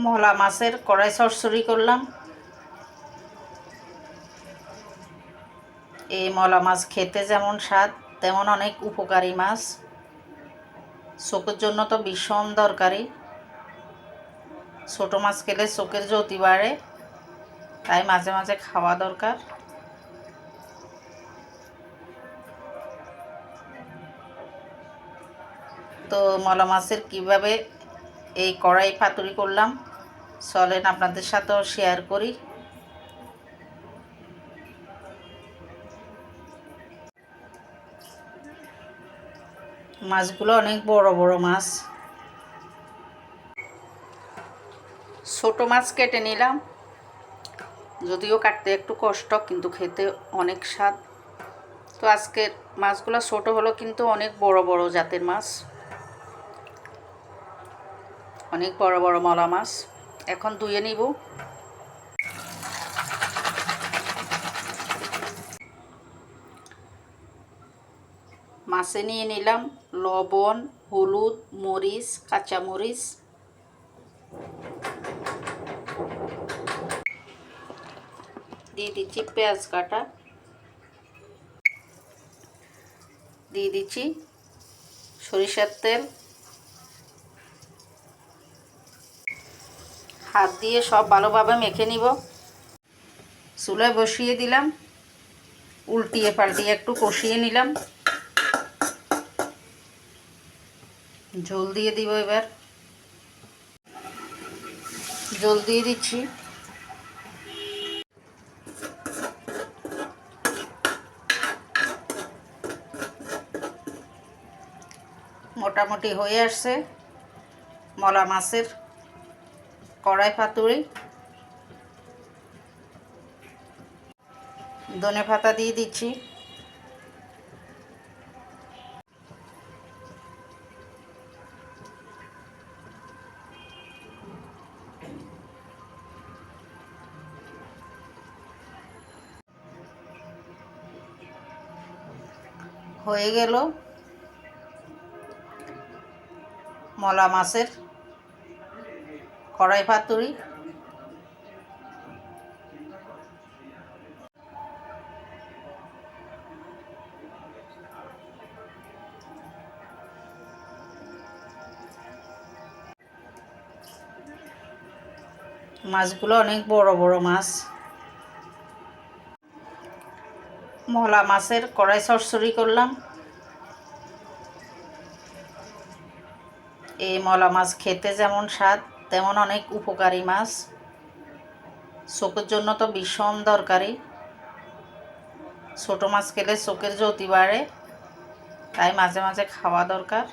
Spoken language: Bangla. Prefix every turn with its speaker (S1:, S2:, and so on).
S1: মলা মাছের কড়াই চচ্চড়ি করলাম। এই মলা মাছ খেতে যেমন স্বাদ তেমন অনেক উপকারী মাছ। চোখের জন্য তো ভীষণ দরকারি। ছোট মাছ খেলে চোখের জ্যোতি বাড়ে, তাই মাঝে মাঝে খাওয়া দরকার। তো মলা মাছের কীভাবে এই কড়াই পাতুরি করলাম চলেন আপনাদের সাথেও শেয়ার করি। মাছগুলো অনেক বড় বড় মাছ। ছোট মাছ কেটে নিলাম, যদিও কাটতে একটু কষ্ট কিন্তু খেতে অনেক স্বাদ। তো আজকের মাছগুলো ছোট হলো কিন্তু অনেক বড় বড় জাতের মাছ, অনেক বড় বড় মলা মাছ। এখন ধুয়ে নিব। মাছে নিয়ে নিলাম লবণ, হলুদ, মরিচ, কাঁচামরিচ, দিয়ে দিচ্ছি পেঁয়াজ কাটা, দিয়ে দিচ্ছি সরিষার তেল। হাত দিয়ে সব ভালোভাবে মেখে নিব। চুলায় বসিয়ে দিলাম, উল্টিয়ে পাল্টিয়ে একটু কষিয়ে নিলাম। ঝোল দিয়ে দিব। এবার ঝোল দিয়ে দিচ্ছি। মোটামুটি হয়ে আসছে মলা মাছের কড়াই পাতুরি। ধনে পাতা দিয়ে দিচ্ছি। হয়ে গেল মলা মাছের কড়াই পাতুরি। মাছগুলো অনেক বড় বড় মাছ। মলা মাছের কড়াই চচ্চড়ি করলাম। এই মলা মাছ খেতে যেমন স্বাদ তেমন অনেক উপকারী মাছ। চোখের জন্য তো ভীষণ দরকারি। ছোট মাছ খেলে চোখের জ্যোতি বাড়ে, তাই মাঝে মাঝে খাওয়া দরকার।